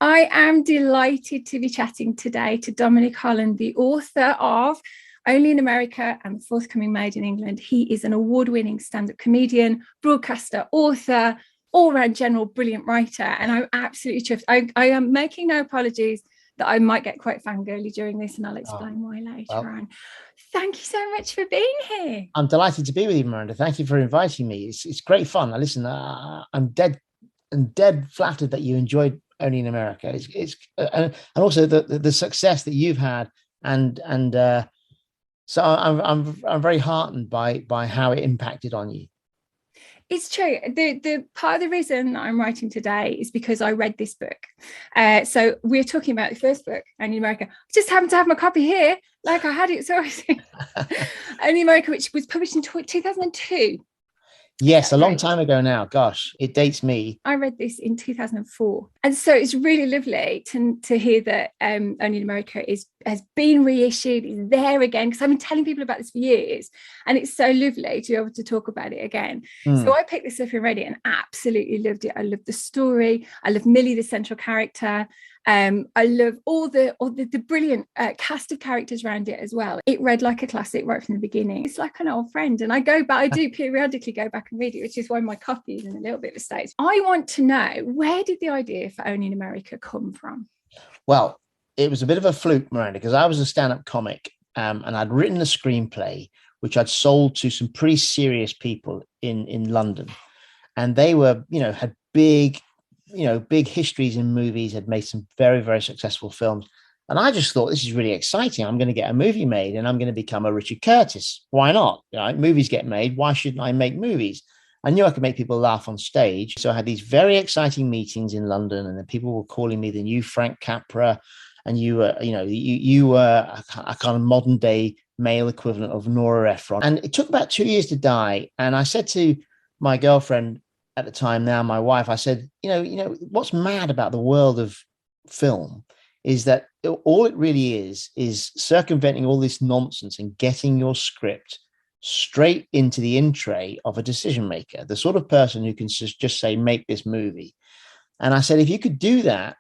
I am delighted to be chatting today to Dominic Holland, the author of Only in America and the forthcoming Made in England. He is an award-winning stand-up comedian, broadcaster, author, all-round general brilliant writer, and I'm absolutely chuffed. I am making no apologies that I might get quite fangirly during this, and I'll explain why later on. Thank you so much for being here. I'm delighted to be with you, Miranda. Thank you for inviting me. It's great fun. I'm dead flattered that you enjoyed Only in America. And also the success that you've had, and so I'm very heartened by how it impacted on you. It's true. The part of the reason I'm writing today is because I read this book. So we're talking about the first book, Only in America. I just happen to have my copy here, like I had it. So Only in America, which was published in 2002. Yes, a long time ago now. Gosh, it dates me. I read this in 2004. And so it's really lovely to hear that Only in America has been reissued, is there again, because I've been telling people about this for years. And it's so lovely to be able to talk about it again. So I picked this up and read it and absolutely loved it. I love the story. I love Milly, the central character. I love all the brilliant cast of characters around it as well. It read like a classic right from the beginning. It's like an old friend, and I do periodically go back and read it, which is why my copy is in a little bit of a state. I want to know, where did the idea for Only in America come from? Well, it was a bit of a fluke, Miranda, because I was a stand-up comic, and I'd written a screenplay which I'd sold to some pretty serious people in London, and they were, had big histories in movies, had made some very, very successful films. And I just thought, this is really exciting. I'm going to get a movie made and I'm going to become a Richard Curtis. Why not? Movies get made. Why shouldn't I make movies? I knew I could make people laugh on stage. So I had these very exciting meetings in London, and then people were calling me the new Frank Capra. And you were a kind of modern day male equivalent of Nora Ephron. And it took about 2 years to die. And I said to my girlfriend at the time, now my wife, I said, what's mad about the world of film is that all it really is circumventing all this nonsense and getting your script straight into the in tray of a decision maker, the sort of person who can just say, make this movie. And I said, if you could do that,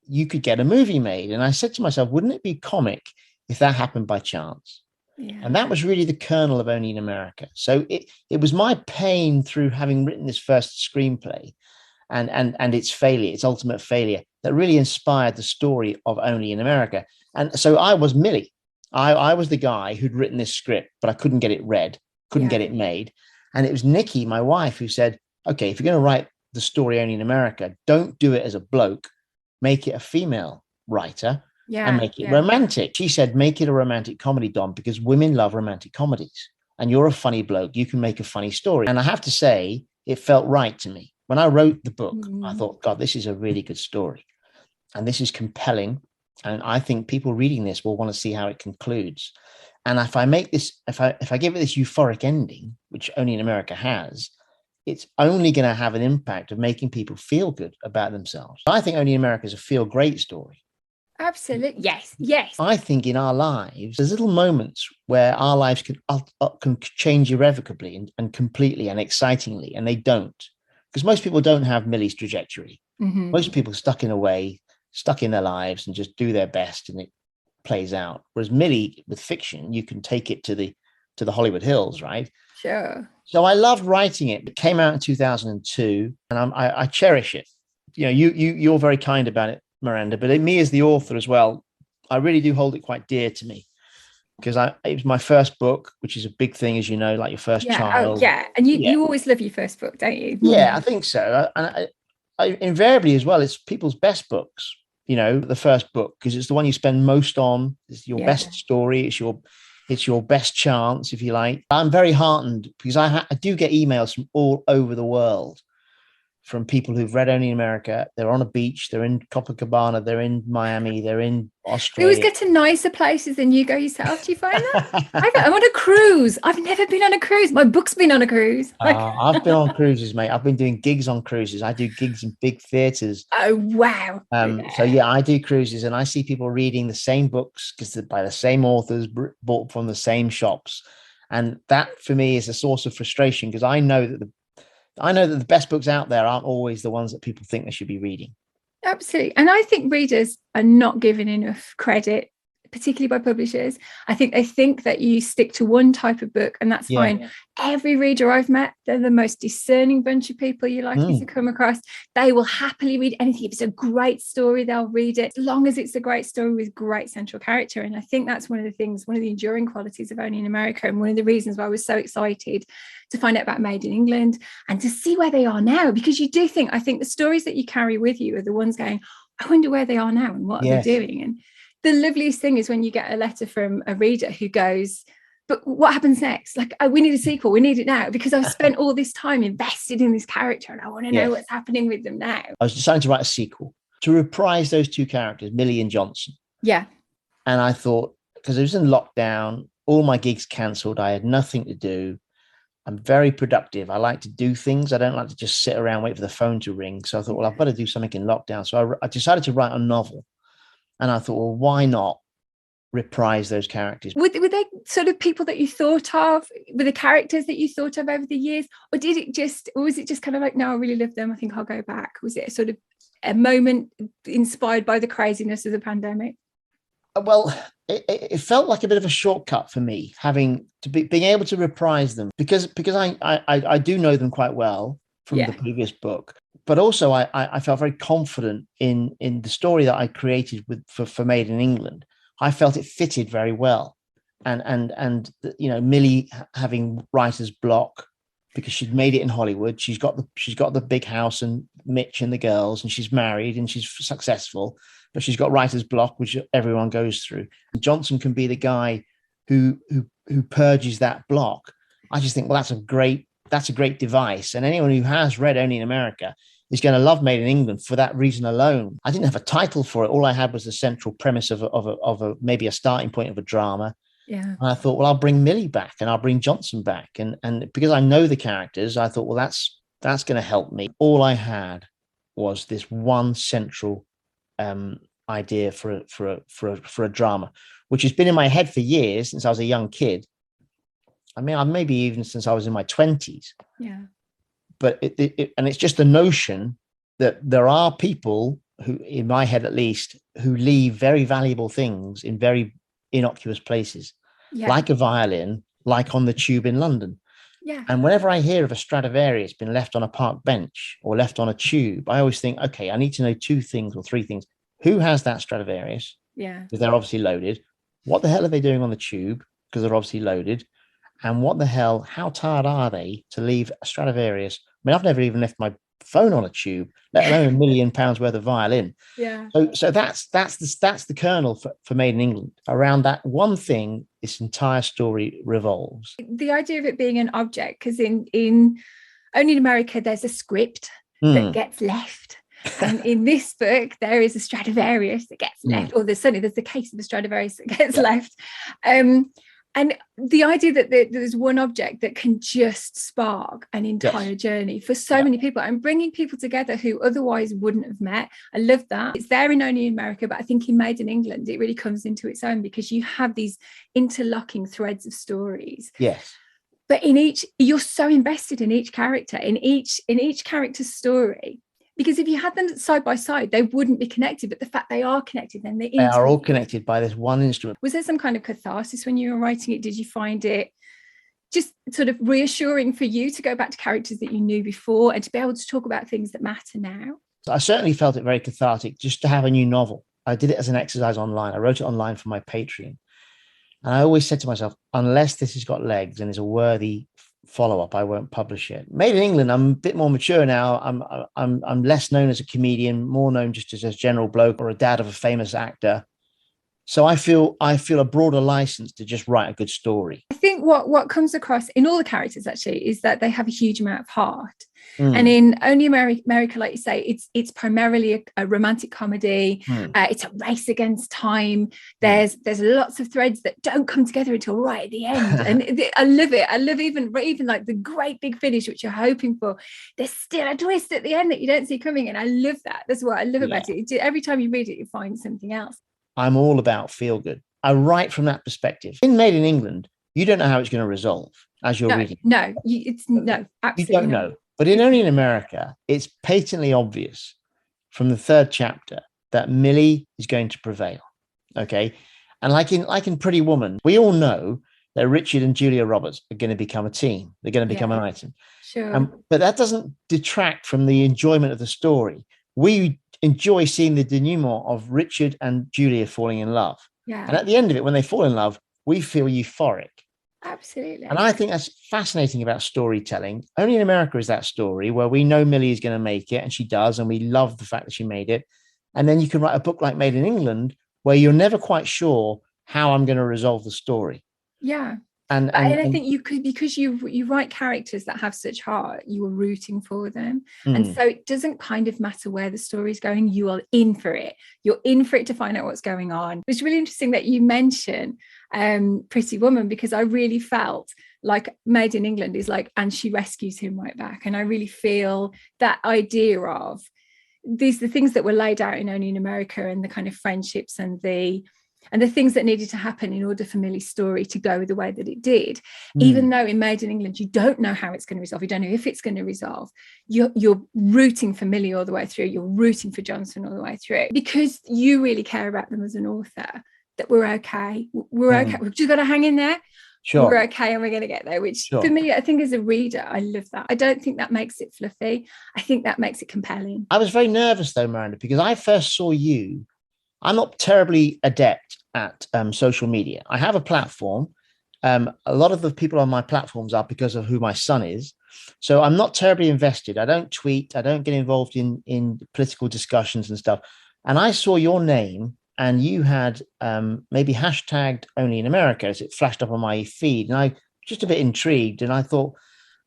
you could get a movie made. And I said to myself, wouldn't it be comic if that happened by chance? Yeah. And that was really the kernel of Only in America. So it was my pain through having written this first screenplay and its failure, its ultimate failure, that really inspired the story of Only in America. And so I was Milly. I was the guy who'd written this script, but I couldn't get it read, couldn't get it made. And it was Nikki, my wife, who said, okay, if you're going to write the story Only in America, don't do it as a bloke, make it a female writer. And make it romantic. She said, make it a romantic comedy, Dom, because women love romantic comedies. And you're a funny bloke. You can make a funny story. And I have to say, it felt right to me. When I wrote the book, I thought, God, this is a really good story. And this is compelling. And I think people reading this will want to see how it concludes. And if I make this, if I give it this euphoric ending, which Only in America has, it's only going to have an impact of making people feel good about themselves. I think Only in America is a feel great story. Absolutely. Yes. I think in our lives, there's little moments where our lives can change irrevocably and completely and excitingly, and they don't. Because most people don't have Milly's trajectory. Most people are stuck in a way, stuck in their lives and just do their best and it plays out. Whereas Milly, with fiction, you can take it to the Hollywood Hills, right? Sure. So I loved writing it. It came out in 2002 and I cherish it. You're very kind about it, Miranda, but me as the author as well, I really do hold it quite dear to me because it was my first book, which is a big thing, as you know, like your first child. Oh, yeah. And you always love your first book, don't you? Yeah, I think so. And I invariably as well, it's people's best books, the first book, because it's the one you spend most on. It's your best story. It's your best chance, if you like. I'm very heartened because I do get emails from all over the world from people who've read Only in America. They're on a beach, they're in Copacabana, they're in Miami, they're in Australia. You always get to nicer places than you go yourself. Do you find that? I'm on a cruise. I've never been on a cruise. My book's been on a cruise. I've been on cruises, mate. I've been doing gigs on cruises. I do gigs in big theatres. Oh, wow. So yeah, I do cruises and I see people reading the same books because they're by the same authors, bought from the same shops. And that for me is a source of frustration because I know that the best books out there aren't always the ones that people think they should be reading. Absolutely. And I think readers are not given enough credit, particularly by publishers. I think they think that you stick to one type of book and that's fine. Yeah. Every reader I've met, they're the most discerning bunch of people you're likely to come across. They will happily read anything. If it's a great story, they'll read it, as long as it's a great story with great central character. And I think that's one of the things, one of the enduring qualities of Only in America, and one of the reasons why I was so excited to find out about Made in England and to see where they are now. Because you do think, I think the stories that you carry with you are the ones going, I wonder where they are now and what are they doing? And the loveliest thing is when you get a letter from a reader who goes, but what happens next? Like, we need a sequel. We need it now because I've spent all this time invested in this character and I want to know what's happening with them now. I was deciding to write a sequel to reprise those two characters, Milly and Jonson. Yeah. And I thought, because it was in lockdown, all my gigs cancelled. I had nothing to do. I'm very productive. I like to do things. I don't like to just sit around, wait for the phone to ring. So I thought, well, I've got to do something in lockdown. So I decided to write a novel. And I thought, well, why not reprise those characters? Were they sort of people that you thought of? Were the characters that you thought of over the years? Or was it just kind of like, no, I really love them, I think I'll go back? Was it sort of a moment inspired by the craziness of the pandemic? Well, it felt like a bit of a shortcut for me, being able to reprise them because I do know them quite well from the previous book. But also, I felt very confident in the story that I created for Made in England. I felt it fitted very well, and you know, Milly having writer's block because she'd made it in Hollywood. She's got the big house and Mitch and the girls, and she's married and she's successful, but she's got writer's block, which everyone goes through. And Jonson can be the guy who purges that block. I just think, well, that's a great device, and anyone who has read Only in America is going to love Made in England for that reason alone. I didn't have a title for it. All I had was the central premise of maybe a starting point of a drama. Yeah. And I thought, well, I'll bring Milly back and I'll bring Jonson back. And because I know the characters, I thought, well, that's going to help me. All I had was this one central idea for a drama, which has been in my head for years since I was a young kid. I mean, maybe even since I was in my 20s. Yeah. But it's just the notion that there are people who, in my head at least, who leave very valuable things in very innocuous places, like a violin, like on the tube in London. Yeah. And whenever I hear of a Stradivarius been left on a park bench or left on a tube, I always think, okay, I need to know two things or three things. Who has that Stradivarius? Yeah. Because they're obviously loaded. What the hell are they doing on the tube? Because they're obviously loaded. And what the hell, how tired are they to leave a Stradivarius? I mean, I've never even left my phone on a tube, let alone £1 million worth of violin. Yeah. So that's the kernel for Made in England. Around that one thing, this entire story revolves. The idea of it being an object, because in Only in America, there's a script that gets left. And in this book, there is a Stradivarius that gets left, or there's the case of the Stradivarius that gets left. And the idea that there's one object that can just spark an entire journey for so many people and bringing people together who otherwise wouldn't have met. I love that. It's there in Only in America, but I think in Made in England, it really comes into its own because you have these interlocking threads of stories. Yes. But you're so invested in each character, in each character's story. Because if you had them side by side, they wouldn't be connected. But the fact they are connected, then they are all connected by this one instrument. Was there some kind of catharsis when you were writing it? Did you find it just sort of reassuring for you to go back to characters that you knew before and to be able to talk about things that matter now? I certainly felt it very cathartic just to have a new novel. I did it as an exercise online. I wrote it online for my Patreon. And I always said to myself, unless this has got legs and is a worthy follow-up, I won't publish it. Made in England, I'm a bit more mature now. I'm less known as a comedian, more known just as a general bloke or a dad of a famous actor. So I feel a broader license to just write a good story. I think what comes across in all the characters actually is that they have a huge amount of heart. And in Only America, like you say, it's primarily a romantic comedy. It's a race against time. There's lots of threads that don't come together until right at the end. And I love it. I love even like the great big finish, which you're hoping for. There's still a twist at the end that you don't see coming. And I love that. That's what I love about it. Every time you read it, you find something else. I'm all about feel good. I write from that perspective. In Made in England, you don't know how it's going to resolve as you're reading. No, absolutely. You don't know. But in Only in America, it's patently obvious from the third chapter that Milly is going to prevail. Okay. And like in Pretty Woman, we all know that Richard and Julia Roberts are going to become a team. They're going to become an item. Sure. But that doesn't detract from the enjoyment of the story. We enjoy seeing the denouement of Richard and Julia falling in love. Yeah. And at the end of it, when they fall in love, we feel euphoric. Absolutely. And I think that's fascinating about storytelling. Only in America is that story where we know Milly is going to make it, and she does, and we love the fact that she made it. And then you can write a book like Made in England where you're never quite sure how I'm going to resolve the story. Yeah. And I think you could, because you write characters that have such heart, you are rooting for them. And so it doesn't kind of matter where the story's going, you are in for it. You're in for it to find out what's going on. It's really interesting that you mention Pretty Woman, because I really felt like Made in England is like, and she rescues him right back. And I really feel that idea of the things that were laid out in Only in America, and the kind of friendships and the things that needed to happen in order for Milly's story to go the way that it did, even though in Made in England, you don't know how it's going to resolve. You don't know if it's going to resolve. You're rooting for Milly all the way through. You're rooting for Jonson all the way through, because you really care about them as an author, that we're okay. We're okay. We've just got to hang in there. Sure. We're okay, and we're going to get there, which for me, I think as a reader, I love that. I don't think that makes it fluffy. I think that makes it compelling. I was very nervous though, Miranda, because I first saw you. I'm not terribly adept at social media. I have a platform. A lot of the people on my platforms are because of who my son is. So I'm not terribly invested. I don't tweet. I don't get involved in political discussions and stuff. And I saw your name, and you had maybe hashtagged Only in America as it flashed up on my feed. And I just a bit intrigued. And I thought,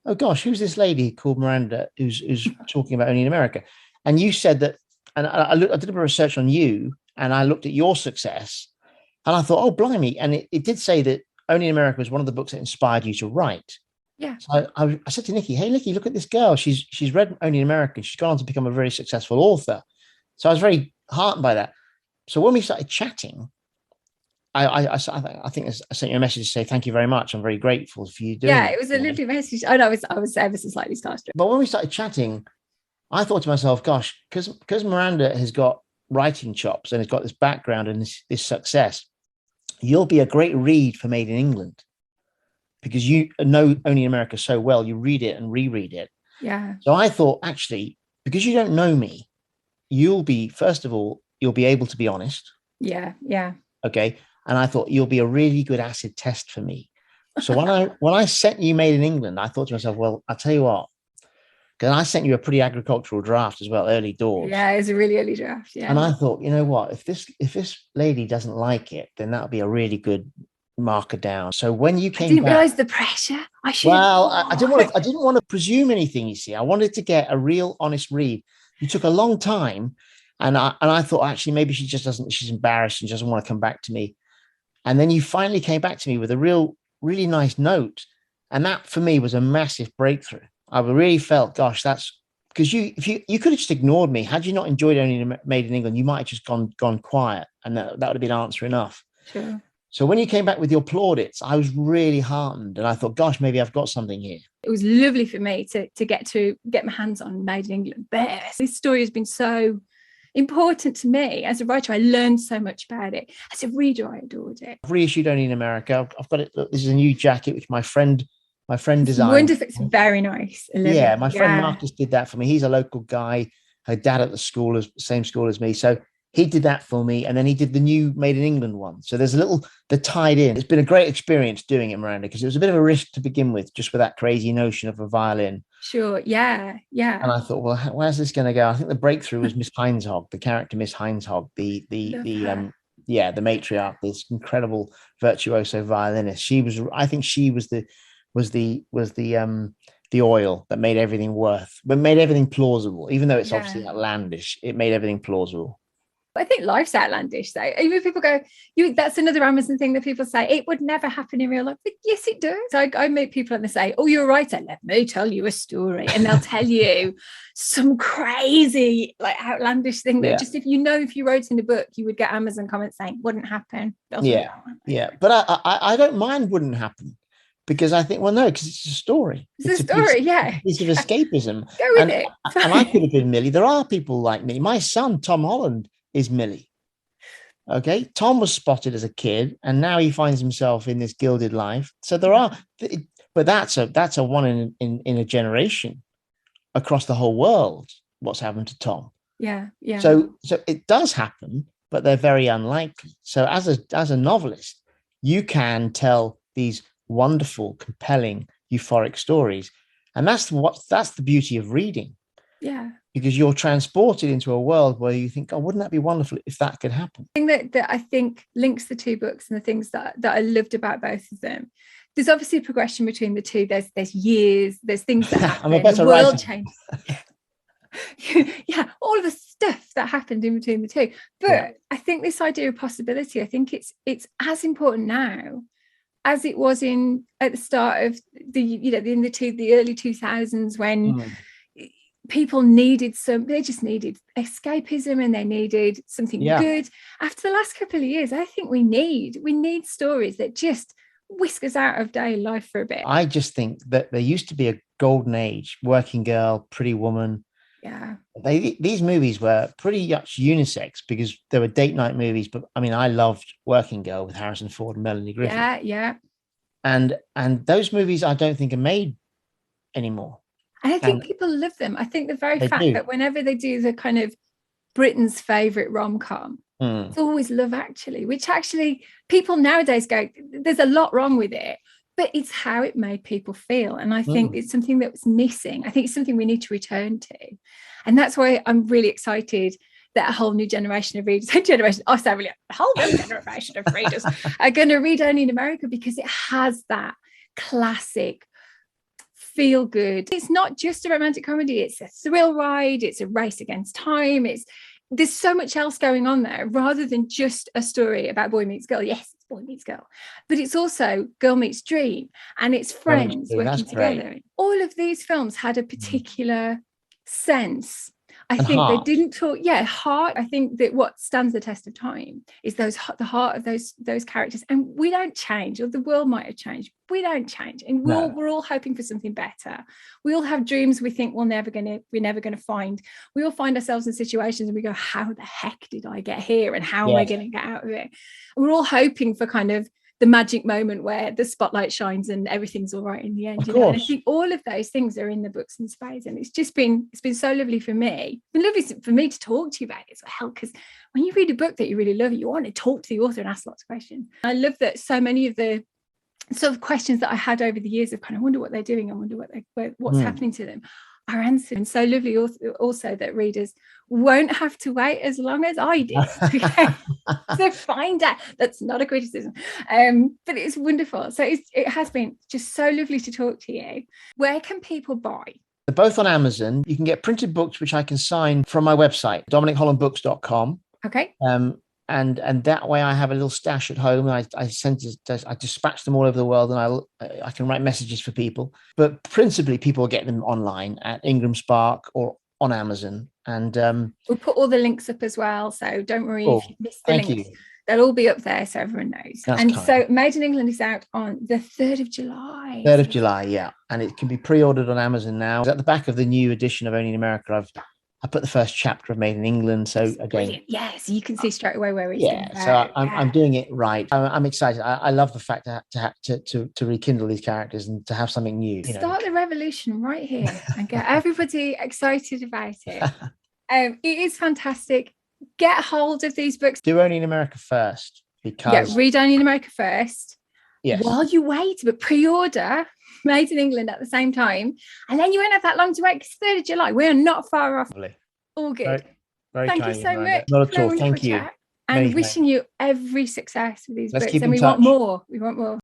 oh gosh, who's this lady called Miranda who's talking about Only in America? And you said that, and I did a bit of research on you, and I looked at your success, and I thought, oh, blimey. And it did say that Only in America was one of the books that inspired you to write. Yeah. So I said to Nikki, hey, Nikki, look at this girl. She's read Only in America, and she's gone on to become a very successful author. So I was very heartened by that. So when we started chatting, I think I sent you a message to say thank you very much. I'm very grateful for you doing it. Yeah, it was a lovely message. I know I was ever so slightly starstruck. But when we started chatting, I thought to myself, gosh, because Miranda has got writing chops and has got this background and this success, you'll be a great read for Made in England, because you know Only in America so well. You read it and reread it. Yeah. So I thought, actually, because you don't know me, first of all, you'll be able to be honest. Yeah. Yeah. Okay. And I thought you'll be a really good acid test for me. So when I sent you Made in England, I thought to myself, well, I'll tell you what, because I sent you a pretty agricultural draft as well, early doors. Yeah, it was a really early draft. Yeah. And I thought, you know what, if this lady doesn't like it, then that'll be a really good marker down. So when you came, I didn't realize the pressure. I should. Well, I didn't want to presume anything. You see, I wanted to get a real honest read. You took a long time, and I thought actually maybe she just doesn't. She's embarrassed and she doesn't want to come back to me. And then you finally came back to me with a really nice note, and that for me was a massive breakthrough. I really felt, gosh, that's because you could have just ignored me. Had you not enjoyed Only Made in England, you might have just gone quiet, and that would have been answer enough. Sure. So when you came back with your plaudits, I was really heartened, and I thought, gosh, maybe I've got something here. It was lovely for me to get my hands on Made in England. But this story has been so important to me as a writer. I learned so much about it. As a reader, I adored it. I've reissued Only in America. I've got it. Look, this is a new jacket which my friend designed. Wonderful. It's very nice. Yeah, my friend Marcus did that for me. He's a local guy. Her dad at the same school as me. So he did that for me, and then he did the new Made in England one. So there's they're tied in. It's been a great experience doing it, Miranda, because it was a bit of a risk to begin with, just with that crazy notion of a violin. Sure, yeah. And I thought, well, where's this going to go? I think the breakthrough was Miss Heinzhog, the character Miss Heinzhog, the matriarch, this incredible virtuoso violinist. I think she was the oil that made everything plausible, even though it's obviously outlandish. It made everything plausible. I think life's outlandish, though. Even people go, that's another Amazon thing that people say, it would never happen in real life. But yes, it does. So I meet people and they say, oh, you're a writer. Let me tell you a story. And they'll tell you some crazy, like outlandish thing that just if you wrote in a book, you would get Amazon comments saying, wouldn't happen. Yeah. But I don't mind wouldn't happen, because I think, well, no, because it's a story. It's a story, yeah. A piece of escapism. Go with it. And I could have been Milly. There are people like me. My son, Tom Holland, is Milly. Okay. Tom was spotted as a kid, and now he finds himself in this gilded life. So there are, but that's a one in a generation across the whole world, what's happened to Tom. Yeah. Yeah. So it does happen, but they're very unlikely. So as a novelist, you can tell these wonderful, compelling, euphoric stories. And that's the beauty of reading. Yeah. Because you're transported into a world where you think, oh, wouldn't that be wonderful if that could happen? The thing that I think links the two books and the things that I loved about both of them. There's obviously a progression between the two. There's years, there's things that happen. I'm a better the world writer. Changes. Yeah, all of the stuff that happened in between the two. But I think this idea of possibility, I think it's as important now as it was at the start of the early 2000s when people they just needed escapism and they needed something good. After the last couple of years, I think we need stories that just whisk us out of daily life for a bit. I just think that there used to be a golden age, Working Girl, Pretty Woman. Yeah. These movies were pretty much unisex because they were date night movies. But I mean, I loved Working Girl with Harrison Ford and Melanie Griffith. Yeah. And those movies I don't think are made anymore. And I think people love them. I think the very fact that whenever they do the kind of Britain's favourite rom-com, it's always Love Actually, which actually people nowadays go, there's a lot wrong with it, but it's how it made people feel. And I think it's something that was missing. I think it's something we need to return to. And that's why I'm really excited that a whole new generation of readers, a whole new generation of readers are going to read Only in America, because it has that classic feel good. It's not just a romantic comedy, it's a thrill ride, it's a race against time, there's so much else going on there rather than just a story about boy meets girl. Yes, it's boy meets girl, but it's also girl meets dream, and it's friends working together. Great. All of these films had a particular sense. I think heart. They didn't talk. Yeah, heart. I think that what stands the test of time is the heart of those characters, and we don't change. Or the world might have changed. We don't change, and we're all hoping for something better. We all have dreams we think we're never gonna find. We all find ourselves in situations and we go, "How the heck did I get here? And how am I going to get out of it?" And we're all hoping for kind of the magic moment where the spotlight shines and everything's all right in the end. And I think all of those things are in the books and spades, and it's been so lovely for me. It's been lovely for me to talk to you about it as well, because when you read a book that you really love, you want to talk to the author and ask lots of questions. I love that so many of the sort of questions that I had over the years of kind of wonder what they're doing, I wonder what's happening to them, are answered. And so lovely also that readers won't have to wait as long as I did to find out. That's not a criticism, but it's wonderful. So it has been just so lovely to talk to you. Where can people buy? They're both on Amazon. You can get printed books, which I can sign from my website, DominicHollandBooks.com. Okay. And that way I have a little stash at home. I dispatch them all over the world, and I can write messages for people. But principally, people get them online at Ingram Spark or on Amazon. And we'll put all the links up as well. So don't worry if you missed the links. They'll all be up there so everyone knows. That's kind. So Made in England is out on the 3rd of July. 3rd of July, yeah. And it can be pre-ordered on Amazon now. At the back of the new edition of Only in America, I put the first chapter of Made in England. So again, brilliant. Yeah, so you can see straight away where it's going. So I'm doing it right. I'm excited. I love the fact to rekindle these characters and to have something new. Start the revolution right here and get everybody excited about it. It is fantastic. Get hold of these books. Do Only in America first, because read Only in America first. Yes. While you wait, but pre-order Made in England at the same time, and then you won't have that long to wait, because 3rd of July, we're not far off. Lovely. All good. Very Thank you so much. Not at all. Thank you. And wishing you every success with these books. And we want more.